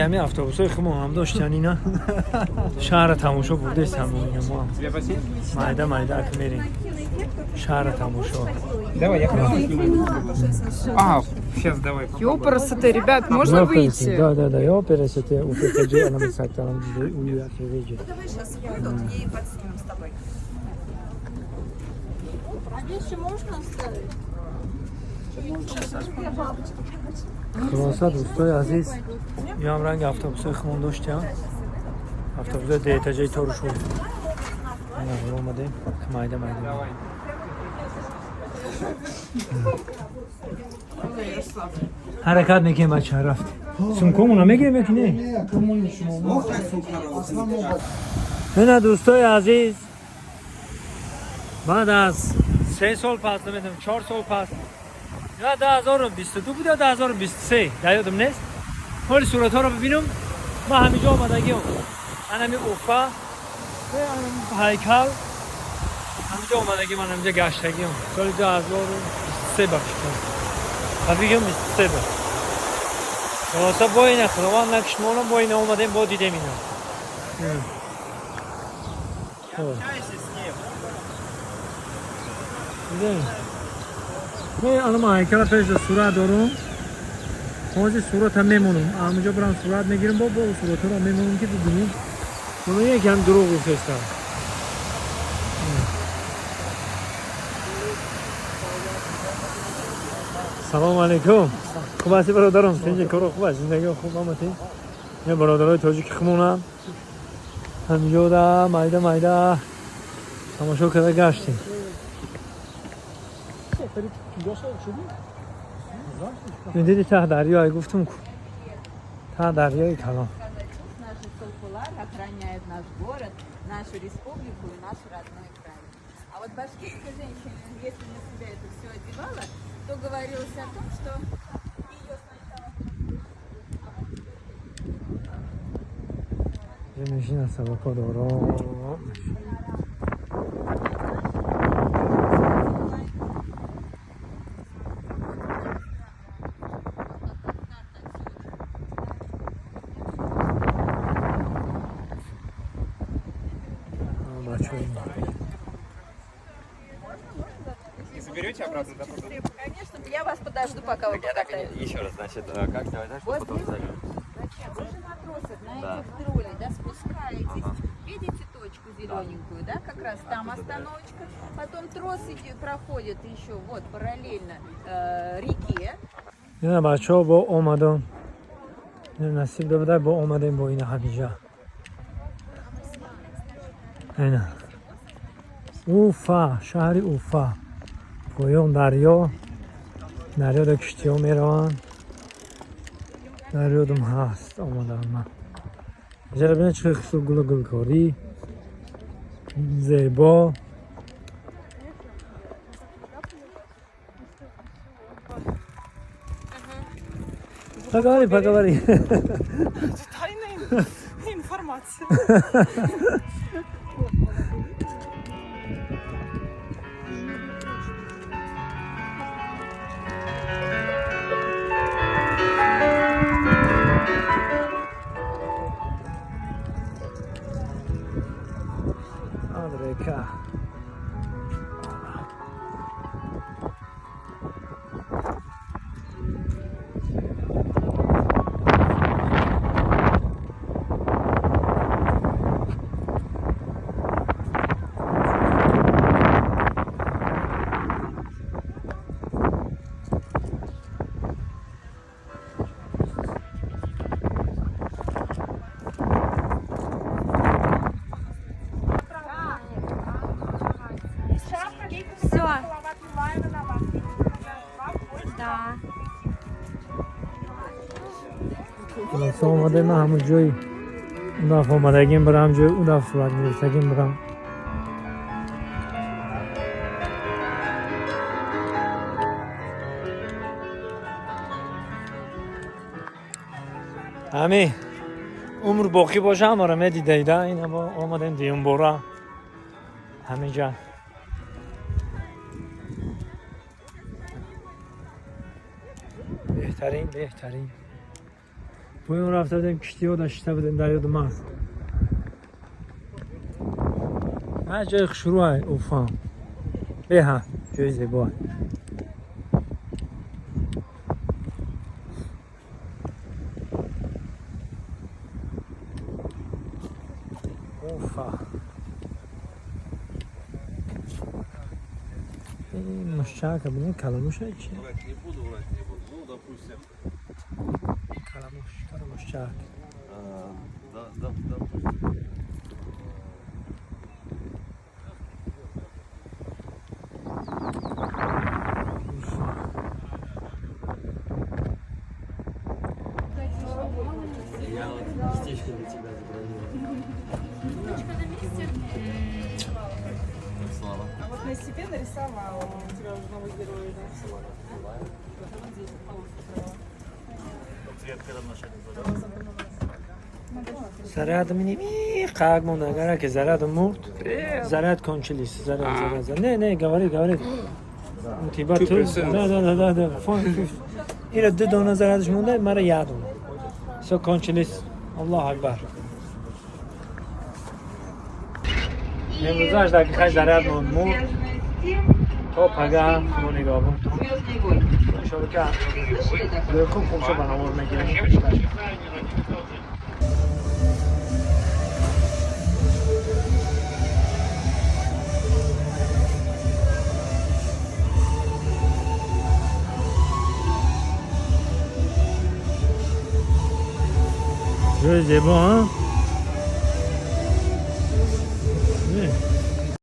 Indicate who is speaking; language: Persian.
Speaker 1: همین اتوبوسای خودمون هم داشتن اینا شهر تماشا بوده تمام ما مایده که میریم شهر تماشا.
Speaker 2: Давай, я сейчас давай.
Speaker 3: Ёпарасоте, ребят, можно выйти?
Speaker 1: Да, я пересете у ПКГ, она мне сказала, что у нее выйдет.
Speaker 4: Давай сейчас выйдут, ей подснимем с тобой. А вещи можно оставить?
Speaker 1: خلاصه دوستای عزیز یه هم رنگ اتوبوسای خمون داشتیم اتوبوس دیتاجی طور شد اینا اومدیم مایده حرکت میکنیم بچه رفت سمکمونو میگیریم یکی نه دوستای عزیز بعد از 3 سال پس نمیدونم 4 سال پس یا 2022 بود یا 2023 در یادم نیست حالی صورت ها رو ببینم ما همینجا آمدگیم همین اوفا و هیکل همینجا آمدگیم من همینجا گشتگیم سال 2023 بخشتم و بگم 23 بخش خلاصه با اینه خداوند نکشت ما با اینه آمدیم با دیدیم اینا دیدیم الان هیکل پیش صورت دارم حاجی صورت هم میمونم همونجا برام صورت میگیرم با صورت رو میمونم که ببینیم اونو یکم دروغ گفتم سلام علیکم خوب هستی برادرم چه کارو خوبه زندگی خوب آمدی یه برادرای تاجیک خمونم همینجا دا مایده تماشا کرده گشتیم دیدی ته دریای گفتم ته دریای کلام
Speaker 4: Наши солкулар охраняют наш город, нашу республику и наш родной край. А вот башкирская женщина, если на себя это все одевала, то говорилось о том, что ее сначала...
Speaker 1: یه ماشین از سبکا دارم
Speaker 2: И заберете обратно, да?
Speaker 4: Конечно, я вас подожду, пока вы покатаетесь.
Speaker 5: Еще раз, значит, как сделать так, чтобы потом зальем?
Speaker 4: Зачем? Вы же матросы, знаете, в тролле, да, спускаетесь. Видите точку зелененькую, да, как раз там остановочка. Потом трос идет, проходит еще вот параллельно реке.
Speaker 1: نه بچه ها با اومدن نصیب داده با اومدن با این همینجا اینا اوفا شهر اوفا پایان دریا دا کشتی ها میرون دریا دم هست آمدن من اینجا ببینید چه خسو گلکاری زیبا Поговори.
Speaker 3: Тайная информация.
Speaker 1: Америка.
Speaker 3: Все. Да.
Speaker 1: خلاص آمده من همون جایی اون دفعه آمدگیم برم جایی اون دفعه صورت میرسگیم برم همین عمر باقی باشه همه رو میدیده این اما آمدیم دیون برا همینجا بهترین پایون رفته بودیم کشتی ها داشته بودیم در یاد ماست هر جای شروع های اوفان به ها جای زیبا اوفا این مشچک بینید کلموش های چیه؟ کلموش مشچک
Speaker 5: Я вот местечко для тебя забронировал. Слава.
Speaker 3: А вот на себе нарисовала. У тебя уже новый герой, да?
Speaker 1: زرد منی قاق مونده اگر که زرد مرد زرد کنچلیس زرد نه گواری تیبا تو نه این دو دانه زردش مونده مرا یادم سو کنچلیس الله اکبر امروزش در که خیلی زرد مرد تا پگه رو نگاه بود شبکه خوب شو بنامور میگیره جای زیبا ها